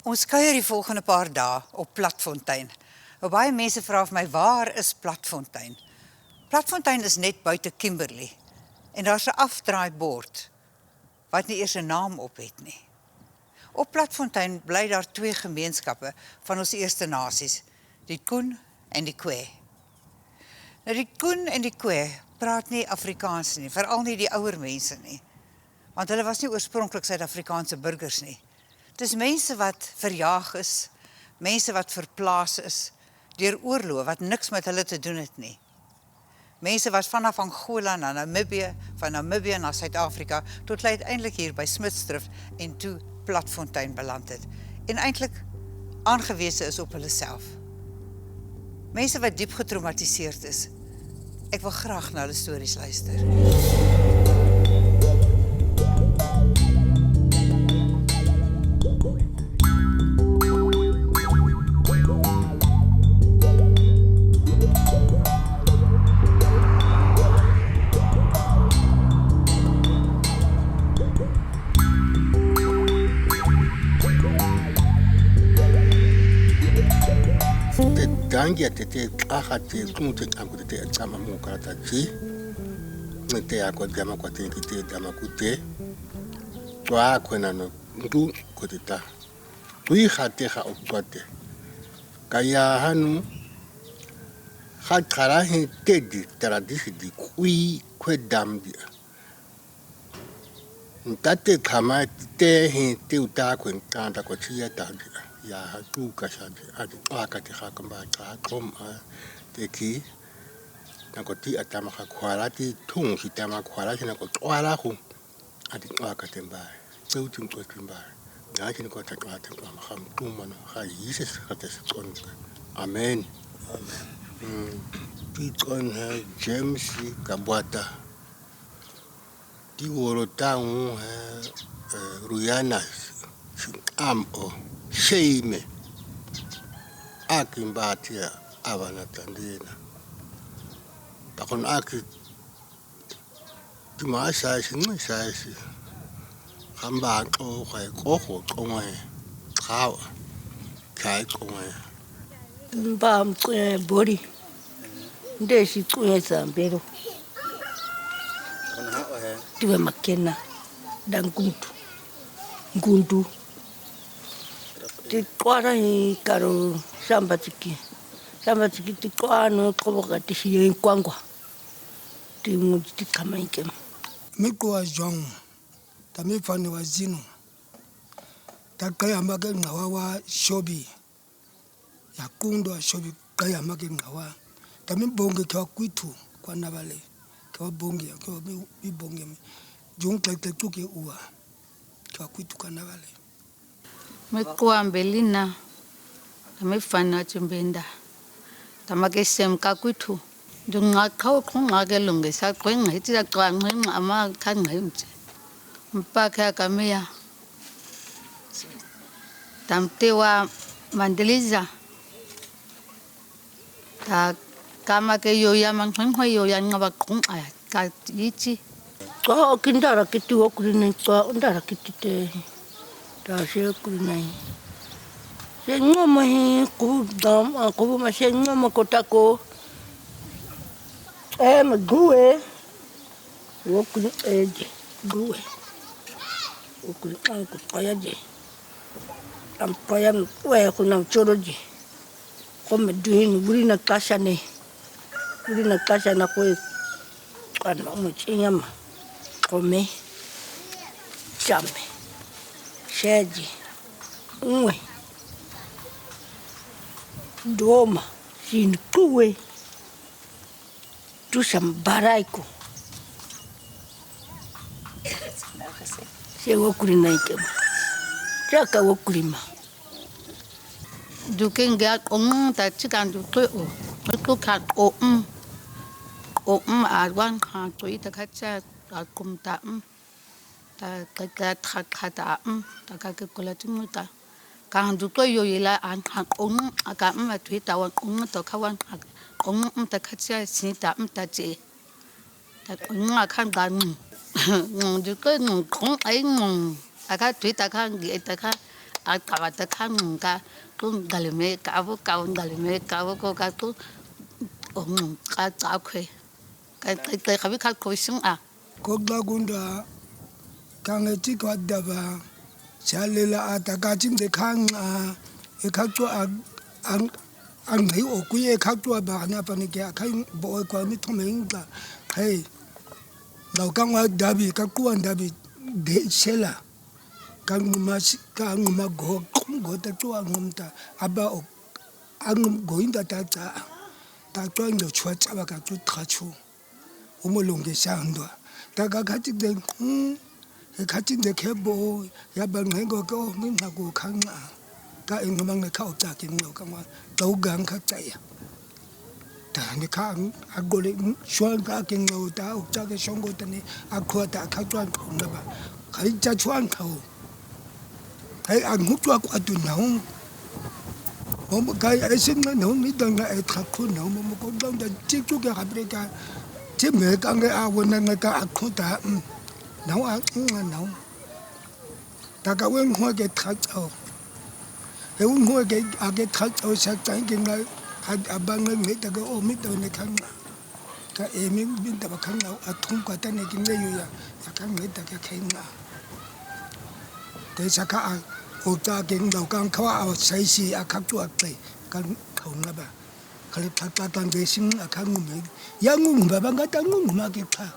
Ons kuier die volgende paar dae op Platfontein. Nou, baie mense vra vir my, waar is Platfontein? Platfontein is net buite Kimberley. En daar's 'n afdraaibord wat nie eers 'n naam op het nie. Op Platfontein bly daar 2 gemeenskappe van ons Eerste Nasies, die Koen en die Kwe. Nou die Koen en die Kwe praat nie Afrikaans nie, veral nie die ouer mense nie. Want hulle was nie oorspronklik Suid-Afrikaanse burgers nie. Dis mense wat verjaag is, mense wat verplaas is, deur oorloë wat niks met hulle te doen het nie. Mense wat vanaf Angola na Namibië, van Namibië na Suid-Afrika, tot hulle uiteindelik hier by Smutsdrift en toe Platfontein beland het. En eintlik aangewese is op hulle self. Mense wat diep getraumatiseerd is. Ek wil graag na hulle stories luister. Dangia tete akate kumute kangu tete chama muka taji nete yako jama kwa tete jama kute twa kwena no ndu kotita tui khate kha opwate kaya hanu khatara he tedi tradisi di kui kwedambia ntate kama te he te uta kwentanda kwa chia tadia ya tu kasadi adi akati khakamba qakom teki nakoti atama khakwala ti thung hitama khwala hina ko twala khu adi akati mba tseutim tsotimba ngathi ko tatwa tatwa maham tumana kha yises khates tsonka amen Pitson James Kabwata Tiworo tang Ruyana o Sheime Akimbatia Avanatandina Takon Aki Timasa Sinisasi Hamba o Koko Tongue How Kai Tongue Bam body. Desi kuesa mbero. Tiwe makena dan guntu. Ti kwara hi karo sambatiki ti kwano koboka ti hiye kwangwa. Ti muti ti kamaike. Mikuwa jong. Tami fani wa zinu. Takaya mage ngawawa shobi. Ya kundo wa shobi kaya mage ngawa. Tami bonge kwa kwitu kwa nabale. Kwa bonge kwa mi bonge mi. Jung klekte tuke uwa. Kwa kwitu kwa nabale. Mekuwa mbelina. Tami fana chumbenda. Tamake semka kwitu. Junga kau ngage lunge sa kwenga hitira kwa ngwenga ama kangemche. Mpaka kamea. Tamtewa mandeliza. Ta kama ke yoya mangwa yoya ngaba kung aya ka ichi. Kwa kindara kiti wokurine kwa ndara kiti te. Ta she kurinai. Se ngoma hi ku dam ko ma se ngoma kotako. Mgue. Wokuri eje. Gue. Wokuri ko payaje. Ampaya we kuna choroji. Kome duhin burina kasha ne. Burina kasha na kwe kana mchinyama. Kome chame. Sheji. Uwe. Doma. Sin kuwe. Tusambaraiko. Se wokurina ikema. Chaka wokurima. Dukenga ta chikan du ko ka arwan kha to ita khacha kumta ta ka khata ta ka ke kola timuta ka du ko yo yela an kha aka tu ta wan to khawan ta khacha sinta ta che ta khan ga du ko ai aka tu ta kha gi ta kha akawata kanunga kun galime kawo kaun galime kawo ko ka tu ka takwe ka kabi ka koisin a Kogla gunda kangeti kwa daba chalela atakatim de kang e kakwa ang nei okuye kakwa ba na panike kai bo kwa mitomenga hey lau kangwa dabi kakwa dabi de sela kanguma go ta tua ngumta aba o angum goinda ta tua ndo chwa chaba ka tu trachu umolonge shandwa daga kati de e kati de kebo ya bangengo ko mina go khanga ka ingumang ne khau ta kin no kangwa tau gang kha chaya ta ni ka agole shwan ka kin no ta u cha ke shongo ta ni akho ta kha chwan khong na ba khai cha chwan khau ai ang hutwa kwa tu naung mom kai ai sin na no ni dang na ai thak khu no mom ko dang da chi chu ke habre ka chi me ka nge a won na ka akho ta nau a nau ta ka wen ho ke thak chao e un ho ke a ke thak chao sa chang ke na a bang ne ta ko o mi to ne khang ka e mi bin ta ba khang na a thung ka ta ne kin ne yu ya khang ne ta ke khain na te sa ka o ta king do kang khawa a sai si a khak chu a tle kan khong na ba khali thak ta tan ge sing a khang mu ya ngu ba ba ga ta ngu ma ke kha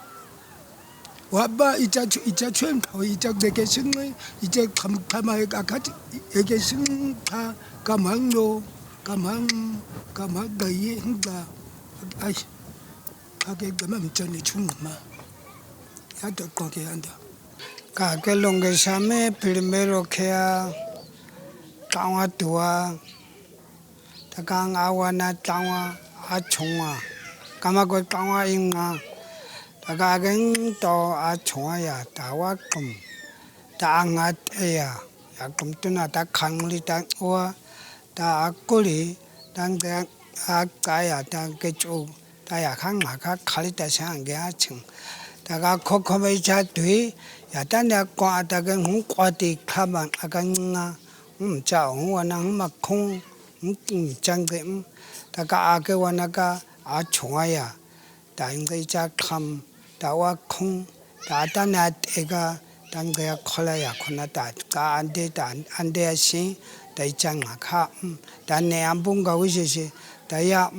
wa ba i cha chuen khaw i cha de ke sing i cha kham khama e ka khat e ke sing tha ka mang no ka ma ga ye da ai ka ke ga ma mi cha ni chung ma ya to ko ke anda ka ke longe same primero kea tawa tua takang awana tawa achonga kama ko tawa inga takageng to achonga ya tawa kum ta angat ya kum tuna ta khangli ta wa ta akuli tang ta akaya ta ke chu ta ya khang ma kha khali ta sang ge aching ta ga khokho mai cha thui ya ta ne kwa ta ke hu kwa ti khaban akan nga cha hu na ma khong chang ge ta ka a ke wa na ka a chonga ya ta ing ge cha kham ta wa khong ta ta na e ga tang ge khola ya khona ta ka an de sin ta chang ma kha ta ne am bung ga wi se ta ya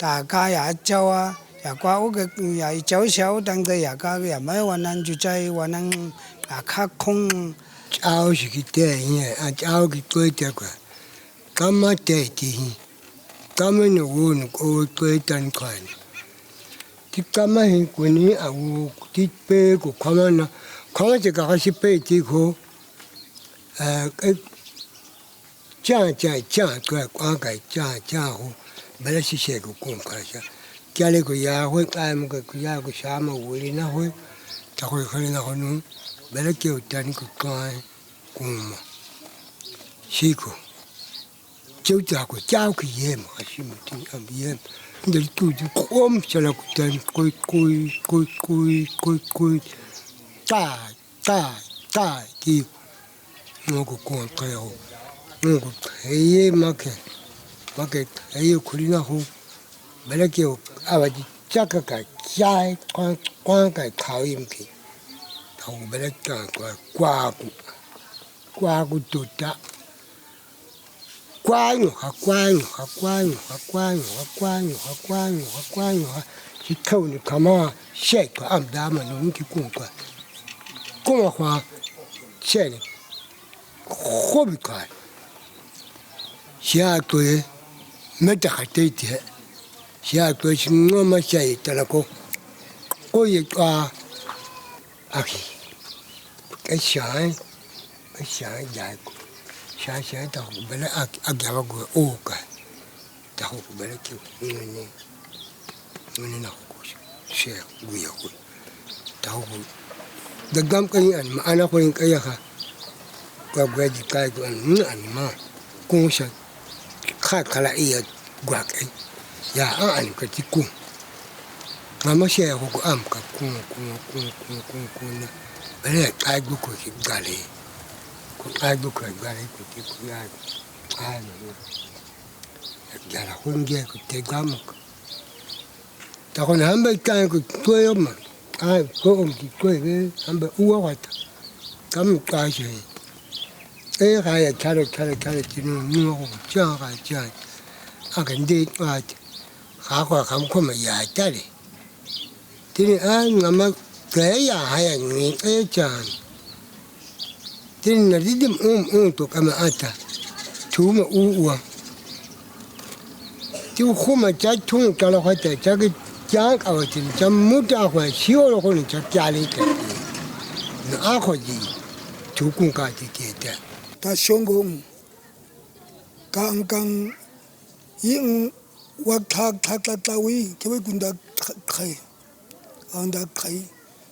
ta ka ya cha wa ya kwa o ge ya i chao xiao dang de ya ga ya mai wa nan ju chai wa nan a kha khong chao shi ki te ye a chao ki to te kwa kama te ti kama no won ko to tan kwan ti kama hin ko ni a wo ti pe ko kama na kama je ga shi pe ti ko cha kwa ga cha ho bala shi she ko kon ka sha kyale ko ya ho ka mo ko ya ko sha ma wo li na ho ta ko khali na ho nu bala ke o tan ko ka kuma shi ko chau ta ko chao ki ye ma shi mo tin am ye ndel tu ju kom chala ko tan ko ta ki no ko kon ka yo no ko ye ma ke ye ko li na ho bala ke o awaji chaka ka chai kwa ka khawim ki thau bala ka kwa ku tuta kwanyo ki khau ni kama she ko am da ma no ki ku kwa kuma kwa she ni khobi ka sia to ye meta ka te te sia to shi ngoma sai tala ko ye ka aki ka shai ya ko shai ta ko bele agya go o ka ta ko bele ki ni na ko she gu ya ko ta ko da gam ka ni an ma ana ko in kaya ka ko gwa ji kai ko an ma ko sha kha kala iya gwa kai ya an ka ti ku mama she ko am ka ku na bele kai gu ko ki gale Ai bu ka gari ku ti ku ya. Ai no. Ya la hunge ku te gamuk. Ta kon hambe ka ku toyo ma. Ai ko ki ko hambe uwa wata. Kam ka je. Ga ya kare ti no ja ga ja. A kan de wa. Ga ko kam ko ma ya tare. Ti ni a ngama ka ya ha ya ni e chan. Ti na didim to kama ata. Tu ma uwa. Ti ko ma cha tu ka la ta cha ge ja ka wa ti cha mu ta kwa shi o lo ko ni cha ja le ke. Na a ko ji tu kun ka ti ke ta. ta shongong kang yin wa tha wi ke we kunda khai anda khai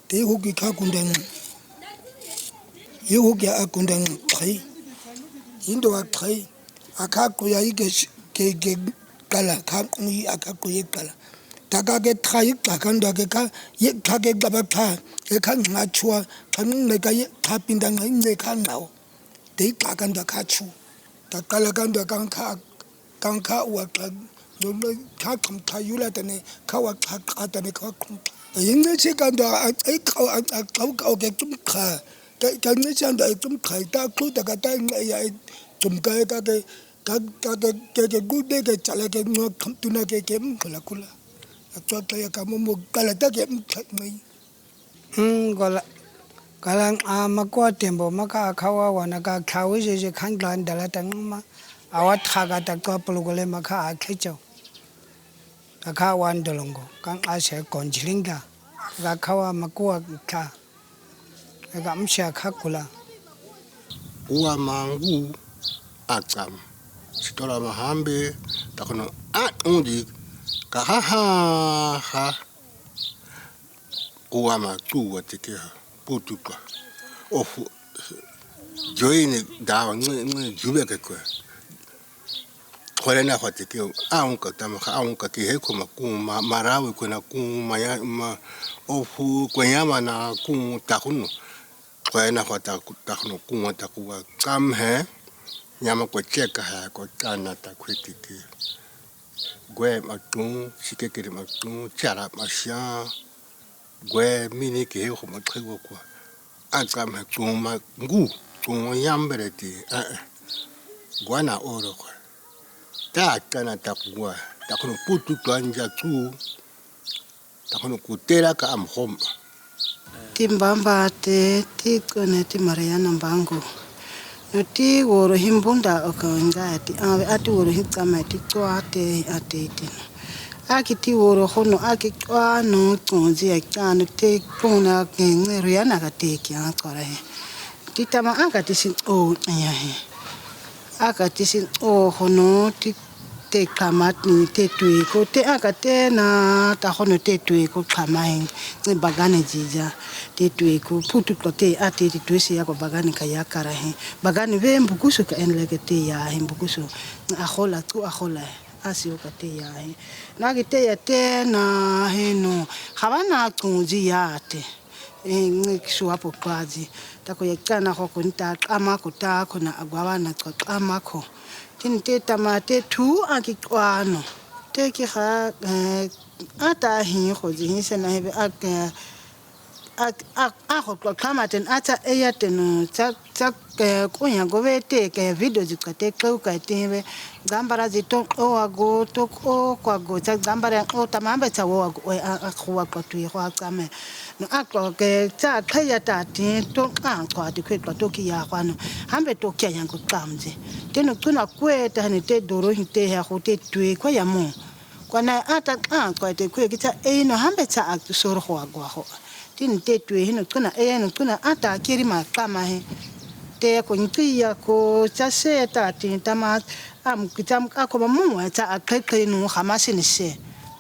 te hu ki kha kunda ye hu ki a kunda khai indo wa khai aka ku ya ke kala kha ngi aka ku ye kala ta ka ke khai ka kanda ke ka ye kha ke ka ba kha e kha nga chua kha ne ka ye kha pinda ngai ne kha ngao te ka kanda kha chu ta kala kanda kan kha wa ka no kha kham tha yula tane kha wa kha ta ne kha khum yin ne che kanda ai kha ke tum kha ka ne chan da tum kha ta khu ta ka ta ya tum ka ke gu de ke chala ke no kham tu na ke kula atwa ta ya ka mo kala ta ke mai gola kalang makwa tembo maka khawa wana ka khawi je khan glan dala tang ma awat khaga ta ko pulugole maka akhecho ka wan dolongo kang ase konjilinga ga khawa makwa kha ga amsha khakula Uwa mangu atsam. Sitola mahambe takono undi ka ha. Uwa ma tu wa tike putuka. Ofu join da ngi jube ke ko. Kole na khote ke aunka tama aunka ke he ko ma marawi ko na ku ma ofu ko yama na ku takuno. Kole na khota takuno ku ta ku kam he nyama ko cheka ha ko kana ta kwetiki. Gwe matu sikekere matu chara masha gwe mini ke ho ma khego ko. Aka ma tuma ngu tuma yambere ti gwana oro ko. Ta kana ta kuwa ta kono putu twanja tu ta kono kutera ka amhom. Timbamba te kone ti Mariana Mbango. No ti woro himbunda okanga ti ave ati woro hitsama ti twate atete. Aki ti woro hono aki no tonzi akano te pona ngere yana ka te kya kora he. Ti tama aka ti sin o nya he. Aka ti sin o hono ti te kamat ni te tui ko te aka te na ta hono te tui ko kamain ni bagane jija te tui ko putu ko te ati te tui si ako bagane ka ya kara he bagane ve mbukusu ka enle ke te ya he mbukusu ahola tu ahola asi o ka te ya he na ke te ya te na he no habana kunji ya te ngi suapo kwazi ta ko yakana ho kunta kama ko ta ko na agwana ko kama ko tin te tamate tu aki kwano te ki ha ata hi ho ji se na hebe a ho ko kamaten ata eyateno cha kunya go vete ke video zikate ka tebe gambara zito o ago to ko go cha gambara o tamamba cha wo ago a khwa ko tu ho akame no akwa ke cha khaya ta tin to ka kwa ti kwe to ki ya kwano hambe to kya yang ko kamje teno tuna kweta ni te doro hite ya ho te tue kwa ya mo kwana ata kwa te kwe ki cha no hambe cha aktu soro ho ago ho tin te tue hino tuna no tuna ata kiri ma kama he te ko ntia ko cha se ta tin tama am kitam ako ba mo cha akhe no hamasi ni se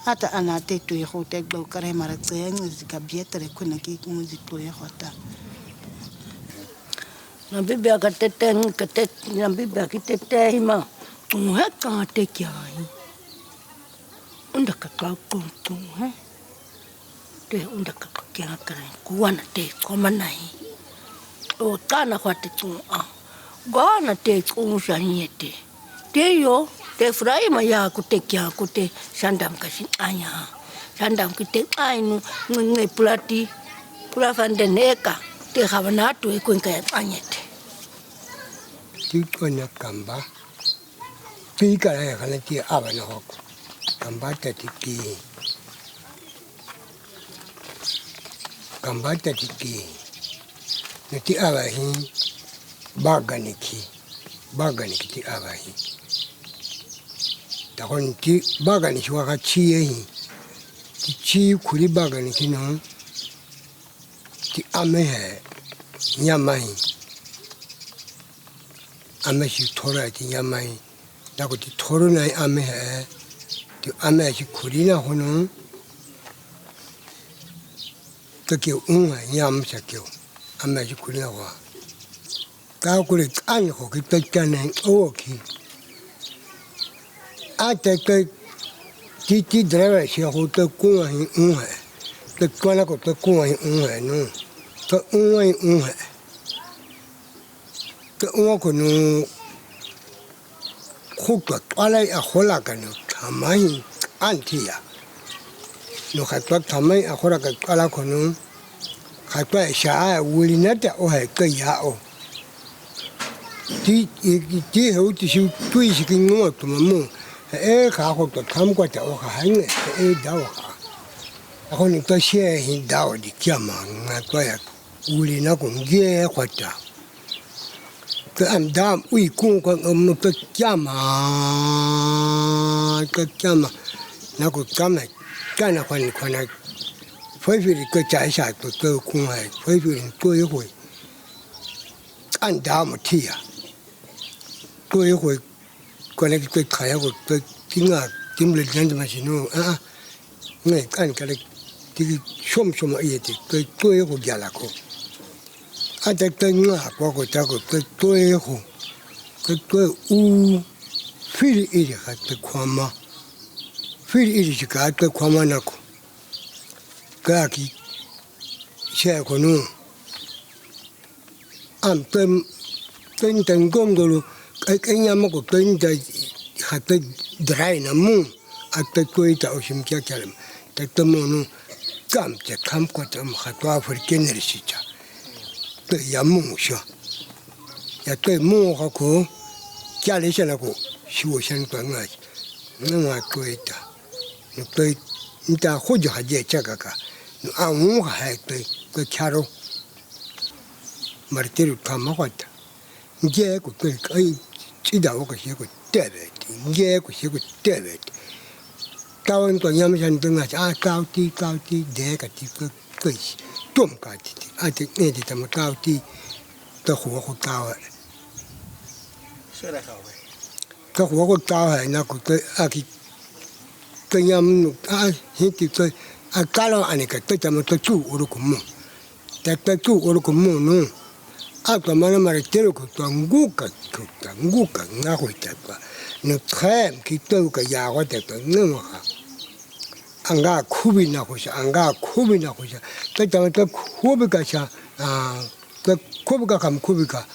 ata ana te tue ho te gbo kare mara tse ngizika bietre kuna ki muzito ya hota na bibi akatete na bibi akitete hima heka te kiai unda ka ko he te unda ka kia kare kuana te komanai o tana kwa te tu Gana te kungsaniete. Te yo, te frai maya ku te kia ku te sandam kasi anya. Sandam ki te ainu ngai pulati pula vandeneka te havanatu e kuin kaya anyete. Ti kona kamba. Ti kara ya kana ti avana hok. Kamba ta ti ki. Kamba ta ti ki. Ti avahi baganiki. Baganiki ti avahi. Ta kon ti baganiki waka chi hi. Ti chi kuri baganiki no. Ti ame hai nyamahi. Ame si thora ti nyamahi. Na ko ti thoro nai ame hai. Ti ame si kuri na hono. Ta kyo unga nyam sa kyo. Ame si kuri na wa. Ta kuri kan ko ki ta kanai o ki. Ate ke ti driver si ho ta kunga hi unga. Ta kwana ko ta kunga hi unga no. Ta unga hi unga. Ta unga ko no khukwa twala a hola ka no thamai antia. No khatwa thamai a khora ka twala ko no khatwa sha wuli na ta o ha ka ya o. Ti ho ti su tui si ki ngo to mo. E ka ho to tham kwa ta o ka hange e da o ka. A ko ni to she hi da o di kyama nga kwa ya wuli na ko nge kwa ta. Ka am dam ui ku ko mo to kyama ka kyama na ko kama kana kwa ni kwa na phoi phi ko cha sha to ku hai phoi phi to ye hoi an da mo ti ya to ye hoi ko ne ko ka ya ko to tinga timle jan ma si no a ngai kan ka le ti shom ye ti to ye ko ya la ko a te te nga ko ta ko to ye ko to u fili iri ka te kwama fili iri ka te kwama na ko ka ki she ko no am ten gongolo kai nyama ko ten da ha te drai na mu a te ko ita o shim kya kalem te te mo no kam te kam ko te mo ha to afriken ri cha te ya mu sha ya te mo ha ko kya le sha na ko shi wo shan pa nga na ko ita no te nta ho ja je cha ka ka no a mu ha te ko charo martiru kama kwata nge ko te ai chida o ka she ko tebe nge ko she ko tebe kawan ko nyam shan tunga a kauti de ka ti ko tom ka ti a ti ne ti tam kauti ta ho ko kawa Sera kawe. ka ho ko kawa na ko te a ki ka nyam no a hi ti ko a kalo ane ka te tam to tu o ko mo ta tu o ko mo no a ka mana mara tero ko tanguka na ho ta pa no trem ki to ka ya wa te no ha anga kubi na ko sha ta ta ta kubi ka sha ta kubi ka kam kubi ka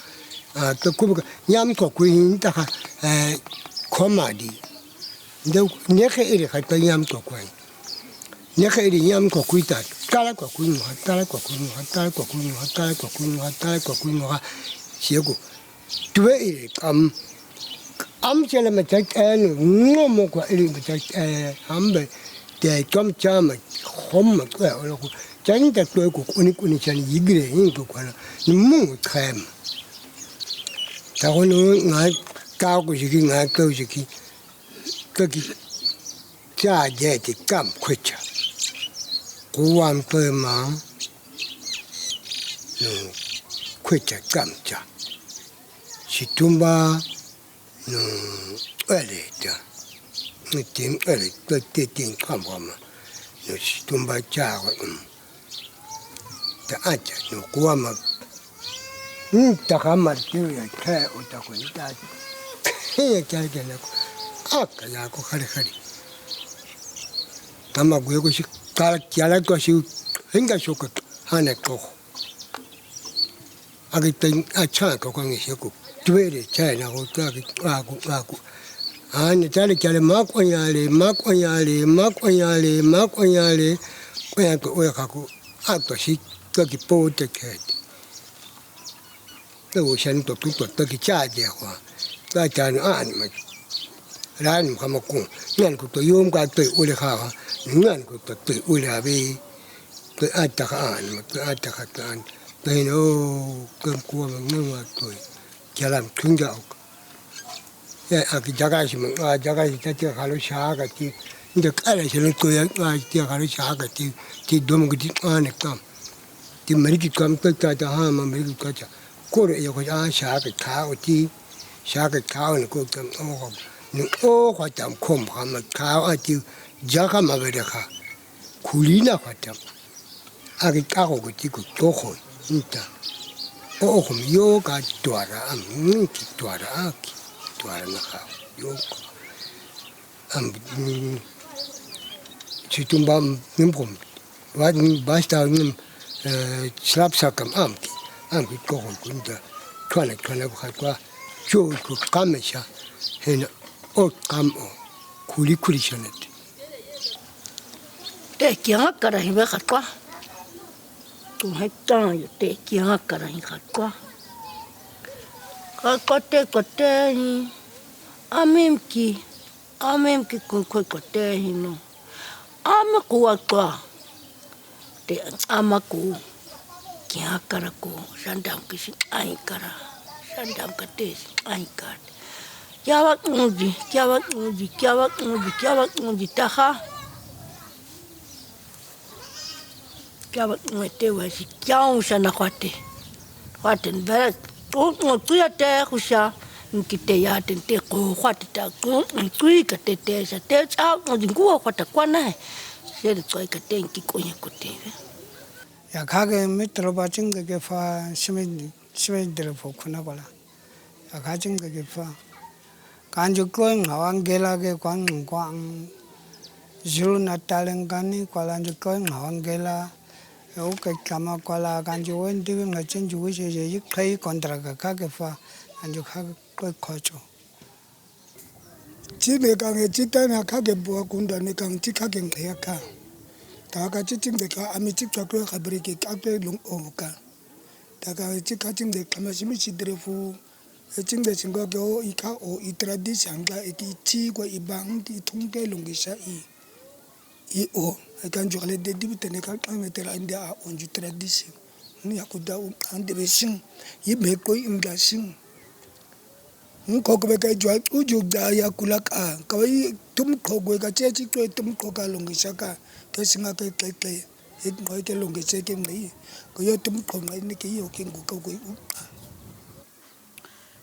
ta kubi ka nyam ko ku hin ta ka komadi de ne ke ire ka ta nyam ko ku ne ke ire nyam ko ku ta kala ko ku no ta ko ku no she ko tuwe ire am chele ma ta no mo ko ire ta ambe te tom chama hom ko o ko chani ta to ko kuni chani yigre yin ko kana ni mu khem ta ko no nga ka ko ji nga ko ji ki ka ki cha je ti kam ko cha ko wan pe ma no ko cha kam cha si tumba no ele ta ni tim ele to te tin kam ma no si tumba cha ko ta acha no ko ma ta kamar ti ya ka o ta ko ni ta ya ka na ko aka ya ko khare tama gwe ko shi kala kyala ko shi hinga shoko hane ko agi ten acha ko ko ngi ko tuere chana ko taki aku ane tale kale makwanyale kwa ko oya kaku ato si taki pote kete lo shan to tu to taki chaje kwa ta chan an ma ran kama ku ngan ko to yom ka to ule kha ngan ko to ule abi to ata an ma to ata kan no kam ku ma ngwa to jalan tunga ya aki jagashi ma jagashi ta ti khalo sha ga ti nde kala shelo to ya ti khalo sha ga ti dom gi an kam ti mari ki kam ta ha ma mari ka cha ko re yo ga sha ga ka o ti sha ga ka o ko tam o ni o kwa tam kom ha ma ka a ti jaga ma be kha kulina kwa tam aki ka ko ti ko to ho nta o ko yo ka twara am ki twara aki twara na ka yo am chitumba nimpom wa basta nim slap sakam am ki ko ko kunta kwana ko kwa jo ko kamesha hena o kam o kuli shanet te kia kara hi ba khatwa tu hai ta yo te kia kara hi khatwa ka kote hi amem ki kun kote hi no ama ku atwa te ama ku kia kara ko sandam ki si ai kara sandam ka te ai kara kia wa nguji taha kia wa ngete wa si kia usana kwate nbara tu ya te kusha nkite ya te ko kwate ta ngui ka te sa te cha ngua kwata kwana se de tsoi ka te nki ko nya kote ya khage mitro ba ching ge fa shime de fo khuna bala ya kha ching ge fa kanju ko ngawang gela ge kwang juru nataleng kani kwalanju ko ngawang gela o ke kama kwala kanju wen de nga chen ju je yik khai kontra ka kha ge fa anju kha ko khocho chi me ka nge chi ta na kha ge bo kunda ne kang chi kha ge ngya ka ta ka chi ching de ka ami chi chwa ko khabri ke ka te lung o ka ta ka chi ka ching de kama shi mi chi dre fu ching de ching go go I ka o I tradition ga I chi ko I bang ti thung ke lung ge sha I o kan jo le de dibite ne ka ka metera india on ju tradition ni akuda an de sing I me ko inga sing ko ko ka jo u ju da ya kula ka I tum ko go ka che chi ko tum ko ka long sha ka ke singa ke ke it ko ke long ke che ke ngai ko yo tum ko ngai ni ke yo ke go ko go u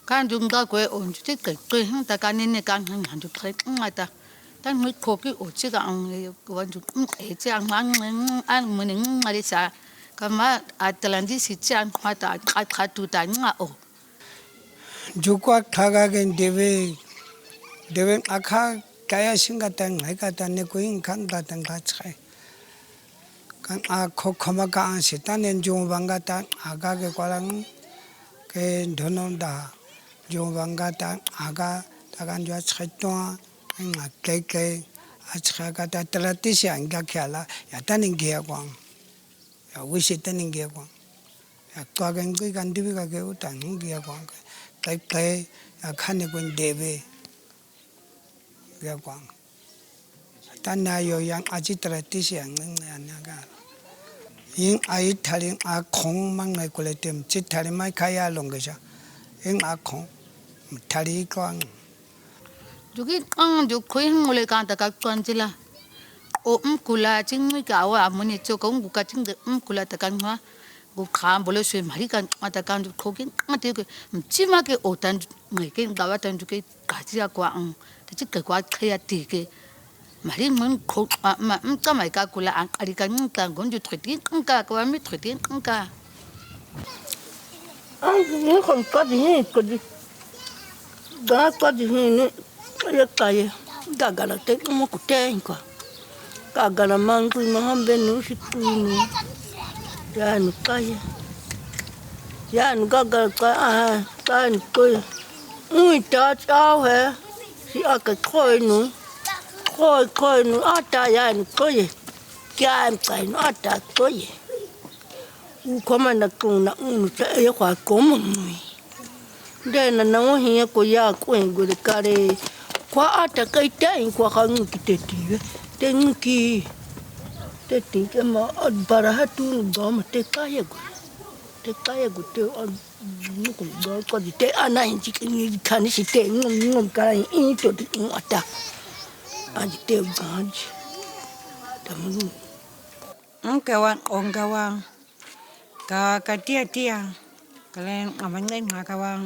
kan dung ga ko on ju te ke ta ka ne kan han ju tre ngata tan mi ko ki o chi ga ang wan ju e chi ang mang an mun ngari sa kama atlandi si chi an khata kha tu ta nga o jukwa khaga gen deve akha kaya singa tang hai ka ta ne ko in khang ta tang kha chai kan a kho khama ka an si ta nen jo banga ta aga ge kwalang ke donon da jo banga ta aga ta kan jo chai to nga ke a chha ka ta trati si ang ga khala ya ta ning ge kwang ya wi si ta ning ge kwang ya kwa gen gi kan dibi ka ge u ta ning ge kwang ke ya khane kun deve ge kwang ta na yo yang a chi trati si ang na ga yin ai thaling a khong mang ngai ko le tem chi thari mai khaya long ge ja yin a khong thari kwang jugi ang ju khoi ngole ka ta ka twanjila o kula chingmi ka wa amuni cho ko ngu ka ching de kula ta kan ha gu kham bole swe mari kan ta kan ju khokin ate ke chima ke o tan ngai ke ga wa tan ju ke ka ji kwa ang ta chi ke kwa khaya ti ke mari mun kho ma ka mai ka kula ang ari kan ka gon ju theti ka kwa mi theti ka ai ni kon ka di ko di da ka di ni ya kaya gagala te mo ku te ko gagala man ku ma hambe no si tu no ya no kaya yan gagal ka kan ko ta chao he si aka khoi nu ata yan ko ye kya kai nu ata ko ye u koma na kuna unu ta e kwa komo mui de na na hi ko ya ko ngo de kare kwa ata kai tai kwa ka ngi kiteti te ngi te tinke ma bara hatu do ma te kaya go te nuku do ko te ana inji ni kani si te ngom ka in to ata aji te ganji tamu Kawan ongawan ka tia kalen amangai ngakawan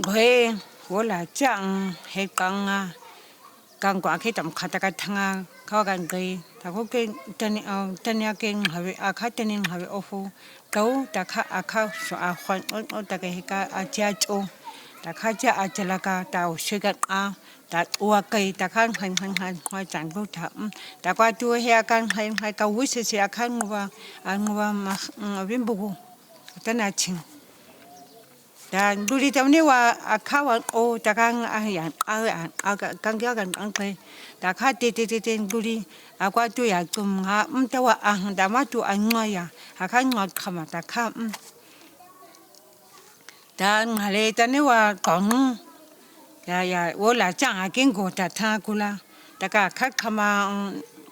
goe wala chang he kanga kang kwa ke tam khata ka thanga kawan gai ta ko ke tania ke have akhatenin have ofu kau ta kha akha so a khwan o ta ke ka a cha cho ta kha cha a chala ka ta o shiga a ta wa kai ta khan han khwa chang ko tha ta kwa tu he kan hai ka wi se se akhan ngwa ma bim bu ta na ching dan duri tamni wa akhawa o ta kan a ya a kan ga kan an kai ta kha te duri akwa tu ya kum ha ta wa a da ma tu an ngwa ya akhan ngwa khama ta kha dan hale ta ni wa kong ya wo la chang a kin go ta tha kula ta ka kha khama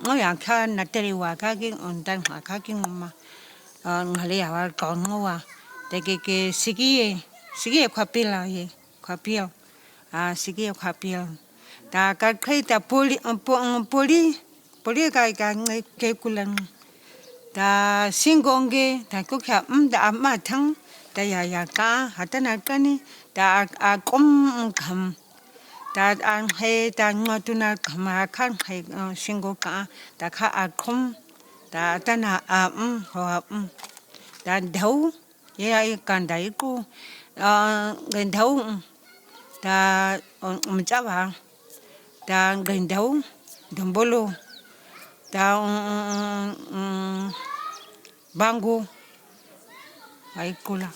ngo ya kha na te wa ka kin on dan ha ka kin ma hale ya wa kong wa te ke sigi khapila ye khapio a sigi khapio ta ka khai ta poli ka ke kulang ta singonge ta ko kha da ma thang ta ya ka hatana ka ni ta a kom kham ta an he ta ngotuna khama khan khai singo ka ta kha a khom ta na a ho ta dhau ye ai kan dai ku gần thấu ta cha bà ta gần thấu đồng bô lô ta bangu ai kula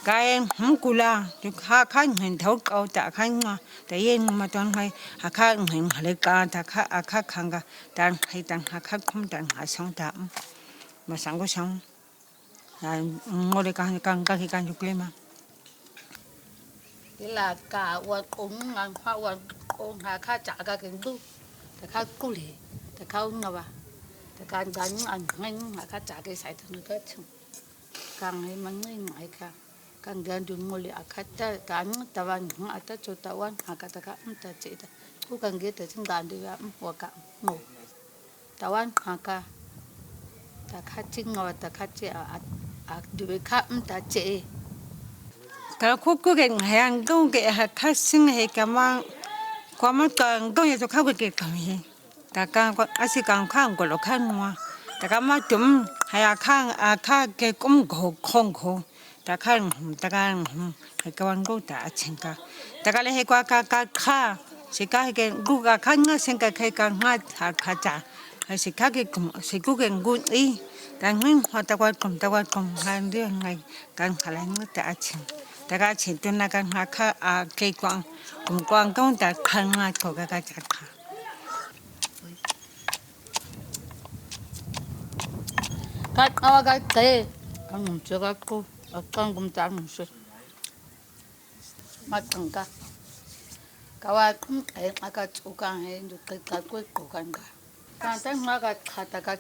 cái không kula chụp khá hình thấu câu ta khá mà ta yên mà toàn hay khá hình hale ca ta khá khang ca ta hay ta khá không ta khá sống ta mà sáng có sống ngồi đây càng chụp lên mà là cả vật cũng ngang hoa vật cũng hà khá trả cả cái du ta khá cú lì ta khá ngờ bà ta càng gắn ăn ngang hà khá trả cái sải thân cái chung càng hay mang ngay ngay cả càng gắn đường ngồi lì khá ta càng ta van hà ta cho ta van hà ta khá ta chế ta cú càng ghét ta chung đàn đi vào hoa cả ngủ ta van hà ta khá chinh ngồi ta khá chế đuổi khá ta chế cái khu cái hàng công cái khách sinh hay cái mà qua mà cái công业cho khách cái gì ta cái asi cái khang của lộc khang mà ta cái mà chấm hay khang cái công khong ta khang hay cái quan công ta chinh ta cái hay qua cái kha chỉ cái gu cái khang nghe sinh cái ngay khá chả hay chỉ cái gu cái gu ý ta nghe hoa ta quan công hai đứa ngày cái khá là nghe ta chinh ta cái chuyện tôi nói cái khá cái quang công ta khang ngay của cái khá cái ngum chưa cái cô con ngum ta ngum sôi mà thằng cái cũng cái chỗ cái hay được cái cuối cổ cái ta mà cái khata cái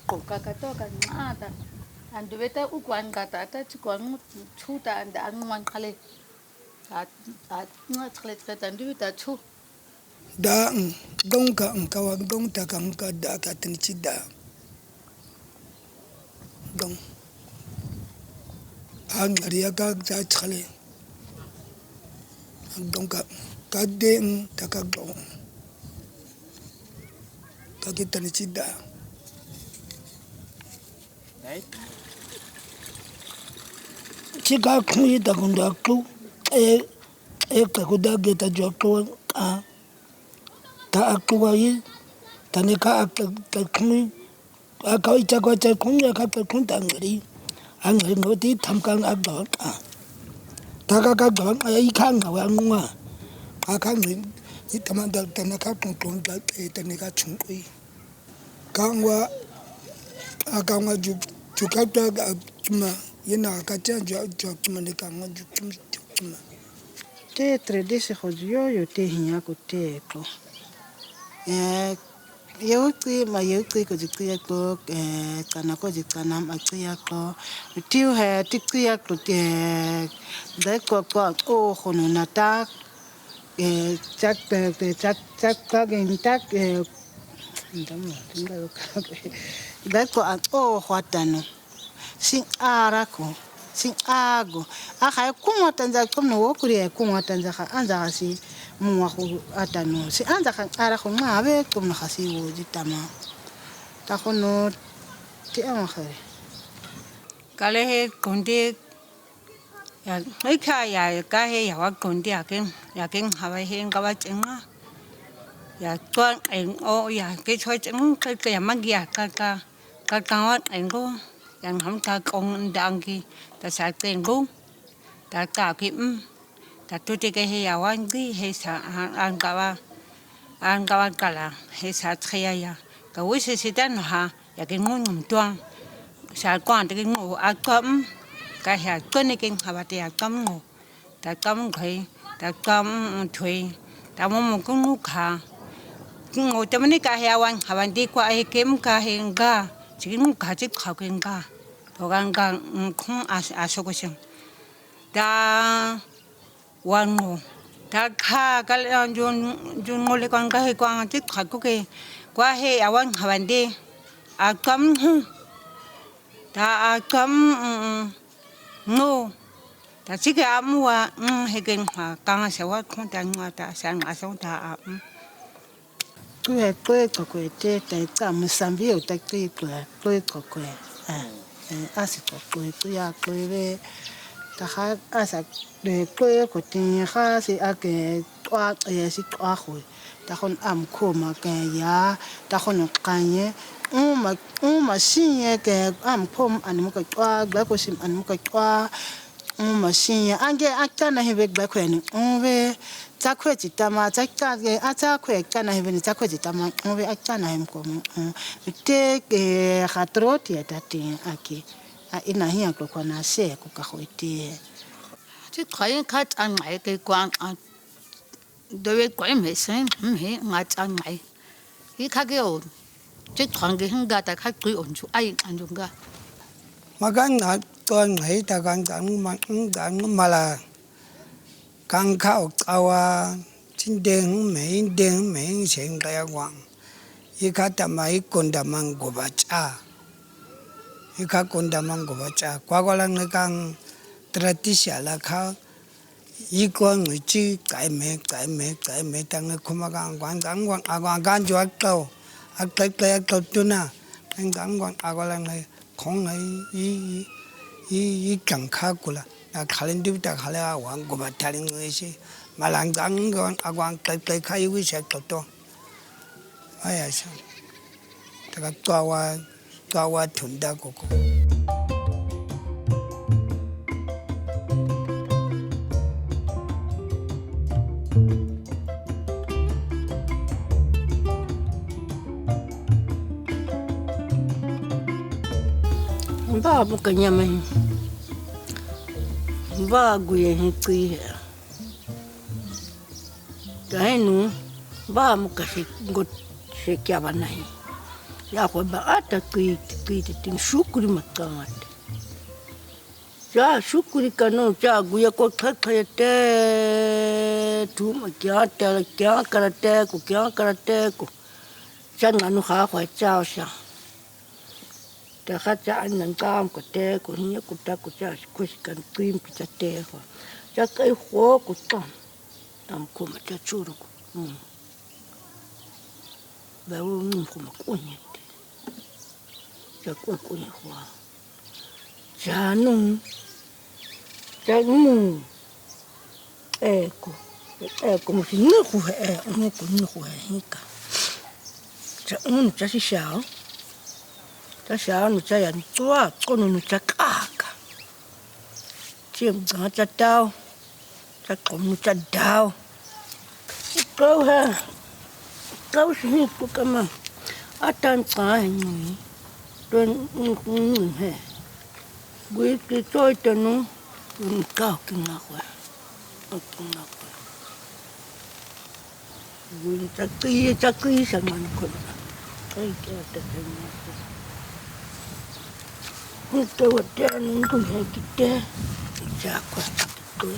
cổ cái to cái mà ta anh đuổi ta u quan cái ta chỉ quan chú ta anh ngoan khale nó khale ta đuổi ta chú da dong ka kawa dong ta ka da ka tin chi da dong ang riya ka cha khale dong ka de ta ka dong ka ki tin chi da đấy chỉ có không gì ta cũng được chú cái cũng đã get ta cho chú ta chú ấy ta này cái không Akau itago te kunga kata kuntangri. Angri no di tamkang agdon. Taka don ai kanga wangwa. Akangri itamanda tanaka kuntunda etanika chungui. Kangwa akangwa jukata chuma yena kacha chuma ne kangwa chuma. Te tradisi yo te hinya ko te ko. Yo ko jikya ko kana ko jikana ma kya ko. Tiu he tikya ko te dai ko o hono nata chak ka gentak ndamo tinga ko. Dai ko o hwatano. Sing arako. Sing ago akha kuma tanza kumno wokuri kuma tanza kha anja si mu wa atano si anja kha ara khu ngabe kumno khasi wo ditama ta khono ti ama khare kale he konde ya ai kha ya ka he ya wa konde ya ken hawa he ngawa chenga ya tuan en o ya ke choi cheng ka ya magia ka wa en go yang ham ta kong dangi ta sa ten go ta ka kim ta tu te ke he ya wan gi he sa an ka wa kala he sa tria ya ka wi se tan ha ya ke ngun tuang sa quan te ngo a kam ka ha ko ne ke ha ba te ya kam ngo ta kam khai ta kam thui ta mo ko ngu kha ngo te mani ka ha wan ha ban di kwa he kem ka he nga 지금 가지 가겐가 도간가 콩 아소고싱 다 완고 다카 갈런 준 몰래 관가 해 광지 갖고게 과해 야wan 하반데 아감 다 아감 노 다지게 아무와 해겐 화 강아서와 콩당마다 상 아송다 Kue ko te ta musambi o ta kue ko asi ko ya kue ta ha asa de kue ko te ha si ake twa si twa ho ta hon am ko ma ke ya ta hon kanye uma sinye ke am pom an mo ka twa gba ko sim an mo ka twa uma sinye ange akana hebe gba ko ni be zakwe jitama zakage azakwe kana hiveni zakwe jitama ngobe akana himkomo te khatroti atati aki ina hiya ko kona se ko ka khoite ti khai khat an ngai ke kwang dewe kwai me sen me ngat an ngai hi khage o ti thang ge hinga ta khat kui on chu ai an junga magan na to ngai ta gan mala càng khao kawa chính đen mấy chuyện đại quang, ý khát ta mai con đam mang go baca, ý khát con đam mang go baca, qua lần này càng tradisi là khao, ý con người chỉ cái mấy tăng người không mang quang gan cho câu tu na, càng quang qua lần này không này ý càng khao cula. 나 칼렌디부터 칼레가 왕고 바타는 것이 말랑강 건 아광 딸딸 가이고 시작도 아야서 내가 또와 둔다고 ba bukan nyaman ba guye hikui dainu ba mukasi ngot sekia banai ya ko ba ata kui tin shukuri makamat ja shukuri kanu ja guye ko thate tu ma kya karate ko chan nganu kha kwa chao sha ta khacha an kam ko te ko ni ko ta ko cha ko kan kim pita te ho cha kai ho ko tam ko ma cha churu ko ba u ni ko ma ko ni te cha ko ni ho cha nu ko mo si ni ko ni ko hika cha cha si shao ta sa nu cha yan chua ko nu cha ka chiêm ngã cha đau cha cũng cha đau câu ha câu sinh của cái mà ở trên cái này trên những hè quý cái trôi trên nó cao kinh ngạc quá quý cha kia sang mình còn cái cái nó tôi ở trên cũng hay kia cha quá tôi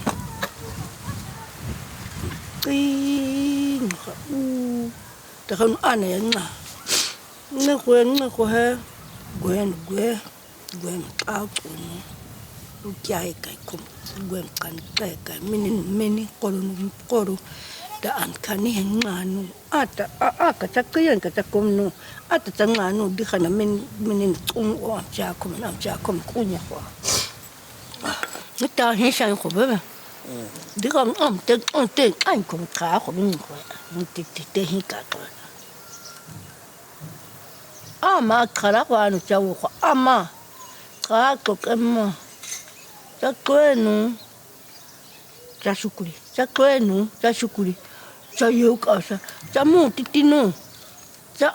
cái ta không ăn này nha nó quen áo quần nó chạy cái cũng quen cái mình còn đã ăn cái này ngàn nó cái chắc cái cũng nó chắc ngàn nó đi khana mình cũng ăn cha cũng nhá quá nó ta hết sang của bữa đi con tên anh cũng khá của mình rồi tê hi cả rồi mà khá quá nó cháu của mà khá của em chắc quên nó chắc sukuri chắc yêu cả sao chắc mua tít nó chắc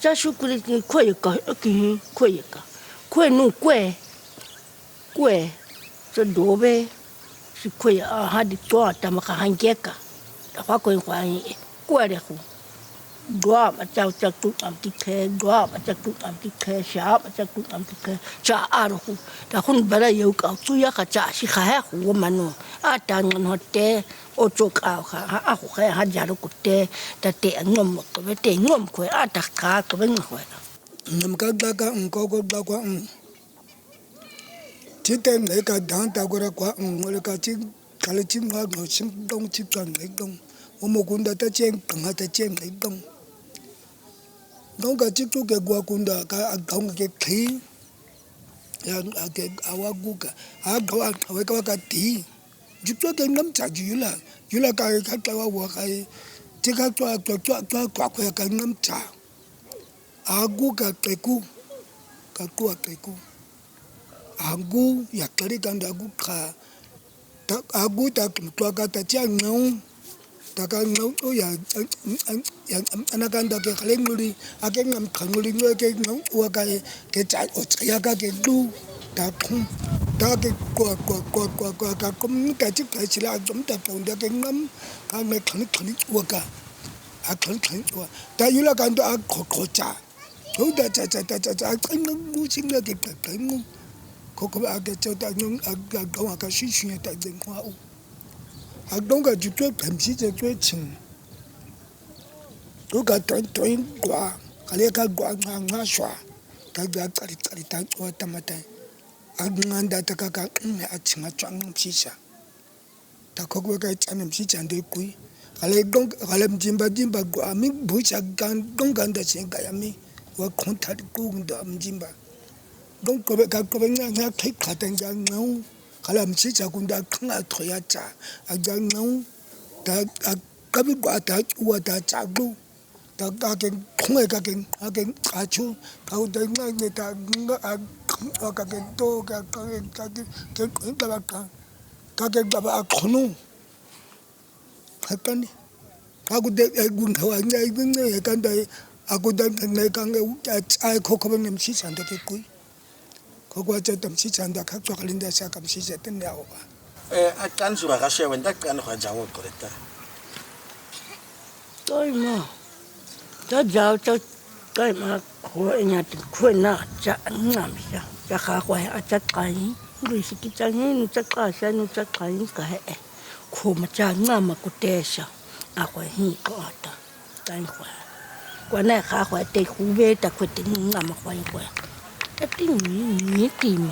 chắc sukuri quay cả quay nó quay cho đồ về si quay hadi toa tamaka hangeka kwa kwa de khu doa ma chao cha tu am ti khe doa ma cha tu am ti khe sha ma cha tu am ti khe cha a ro khu da khun bara yau ka tu ya ka cha si kha ha khu ma no a ta ngon hote o cho ka kha a khu kha ha ja ro ku te ta te ngom ko be te ngom ko a ta ka ko be ngoi nam ka da ka ko da kwa chỉ tên lấy cả đàn ta qua qua ngồi cả chỉ cả là chỉ ngồi ngồi xem đông chỉ cần lấy đông một cuốn đã ta chen cần ta chen lấy đông đông cả chỉ chú cái qua cuốn đã cả đông cái khí yang cái awa guga agao awe ka ti chỉ chú cái nắm chặt dữ là cái wa cái chỉ cái cho cái nắm chặt agu cái ku agu ya kari kanda agu kha agu ta tua kata chang ngau ta ka ngau to ya anakanda ke khale nguli ake ngam khanguli ngwe ke ngau wa ka ke cha o ya ka ke du ta khum ta ke kwa ka kum ka chi ka chi la dum ta tong da ke ngam ka me khani wa ka a khani wa ta yula kan to a kho cha ho da cha ngu sing na ke ka ngu ko aga cho ta nhung aga go aga shi shi ta den kwa u a dong ga ju tue pem si je tue ching u ga ton kwa ka le ka gwa nga shwa ka ga tsari ta kwa ta mata a nganda ta ka a chinga chang si sha ta ko ga chanem si chan de kui ka le mjimba gwa mi bu cha gan dong gan da sin ga ya mi wa khon ta ku da mjimba đông có bé nghe thấy cả tên giang ngâu cả làm chỉ cho cũng đã không ai thôi à cha à giang ngâu ta cái biết quả ta chua ta cha lu ta cái không ai cái cá chú tao thấy người ta cái to cái ta cái ba khonu hakan aku dek gun kawan nyai kan dai aku dan nai kan ai ko ko nem si san ke kui kwa cha tam si chanda khak to kalinda sa kam si jeten ya wa a kan su ga she wen da kan kha jawo ko ta tôi mà cho giàu cho cái mà khối nhà thì khối na cha ngam sa cha khá khỏe a cha cái người sĩ cái cha như cha cái sa nu cha cái cái khổ mà cha ngam mà có tê sa a khỏe hi có ta cái khỏe qua này khá khỏe tê khu về ta khỏe tê ngam mà khỏe cái tiếng nhí tìm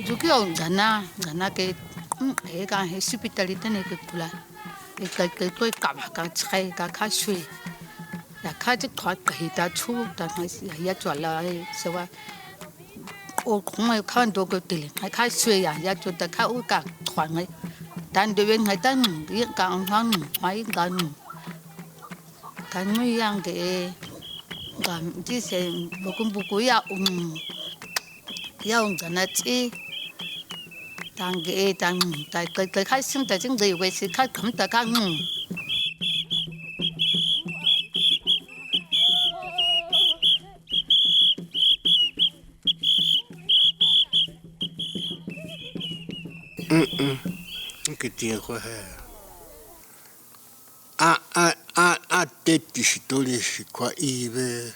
Jukio gana ke ka hospitality ne ke kula ke toi ka chai ka kha shui ya kha ji thwa ka hi ta chu ta ya chwa la sewa o khong khan do ko tile kha swe ya to ta kha u ka khwang ngai dan de wen ngai tan yi ka hang mai gan kan mu yang ge gan ji se buku ya na chi dan ge dan ta kai sim ta jing de wei si ka kam ta ka que tiene a te tisitores kwa ibe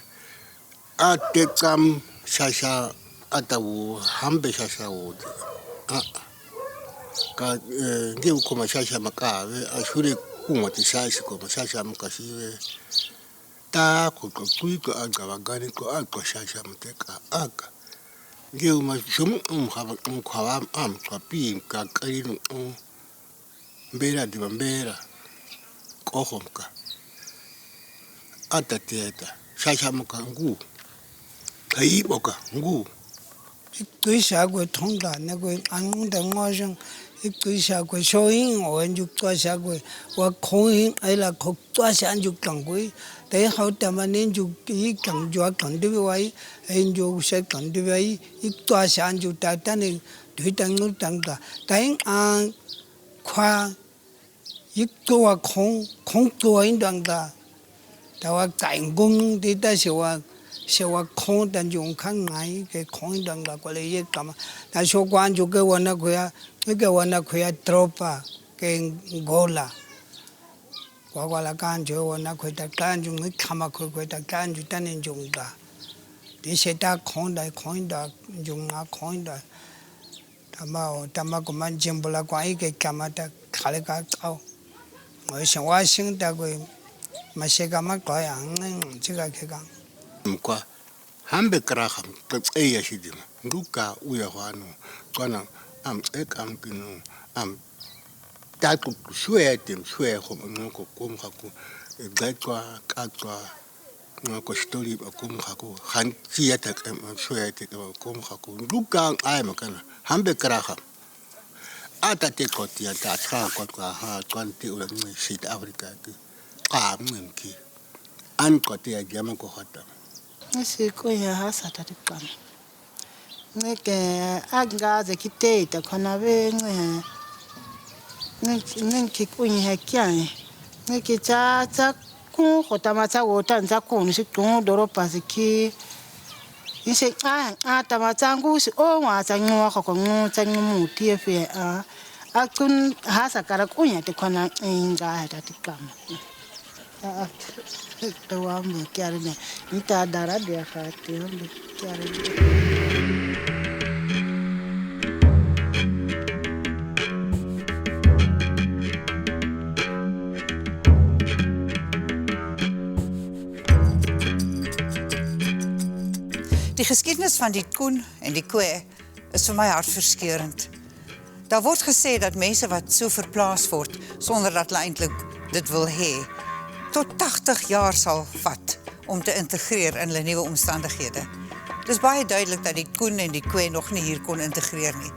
a te kam sasa atawu hambe sasa wode ka nge ukoma sasa makawe ashure kuma tisasi kuma sasa mukasiwe ta ko kuiko agawagani ko ako sasa muteka aka nge uma sumu umkhaba amqapi ka kalinu mbera dibambera kohomka atateta shashamuka ngu kaiboka ngu ikwisha kwe thongda ne kwe angda ngojang ikwisha kwe showing wen juk twasha kwe wa khong aila khok twasha juk tangwe te hau tamanen juk yi kang jwa kang de wai en jo se kang de wai ik twasha juk ta tane dui tang nu tang da tang ang kwa ik towa khong towa in dang da ta wa kaing gong de ta se wa khong dan jong khang ngai ke khong dang da ko le ye kam ta so kwan ju ke wana khoya tropa ke gola kwa la kan jo wana khoi ta kan ju ngi khama khoi ta kan ju tan en jong da de se ta khong da jong nga khong da tama ko man jembula kwa i ke kamata khale ka au ngoi shwa sing ta ko ma se ka ma ko ya ngi chi ka ke ka kwa hambe kraham to eya shidima nduka uya hwano kwana am ekam kinu am ta ku shwe ho ngoko kum khaku gaitwa katwa ngoko story kum khaku han chia ta shwe te kum khaku nduka ai makana hambe kraham ata te kotia ta kha kwa ha kwanti ula ni South Africa ki ka mnki an kotia jama ko hata Siko ya hasa tatikam. Neke agaze kiteta kona be neke kunyi hekiane. Neke cha ku kotama cha wota nza kunu si tungu doropa ziki. Nse tama changu si o wa cha ngwa ko ngu cha ngu tiefe akun hasa kara kunya te kona inga tatikam. Tawambo kiarne nita dara dia khati hambe kiarne Die geskiedenis van die koen en die koe is vir my hartverskeurend. Daar word gesê dat mense wat so verplaas word sonder dat hulle eintlik dit wil hê, tot 80 jaar sal vat om te integreer in hulle nuwe omstandighede. Dit is baie duidelik dat die koen en die koe nog nie hier kon integreer nie.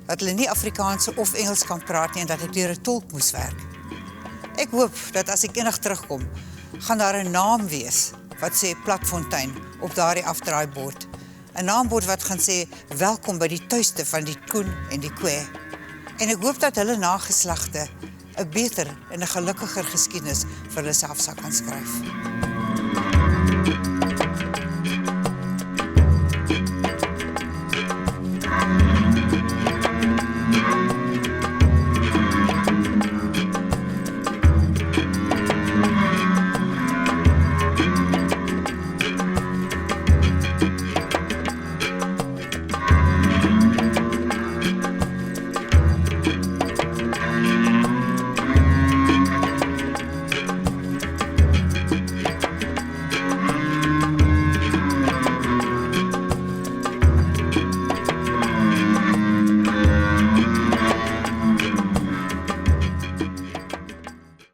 Dat hulle nie Afrikaanse of Engels kan praat nie en dat ek deur 'n tolk moes werk. Ek hoop dat as ek eendag terugkom, gaan daar 'n naam wees wat sê Platfontein op daardie afdraaibord. 'n Naambord wat gaan sê welkom by die tuiste van die koen en die koe. En ek hoop dat hulle nageslagte 'n beter en 'n gelukkiger geskiedenis vir hulle self sal kan skryf.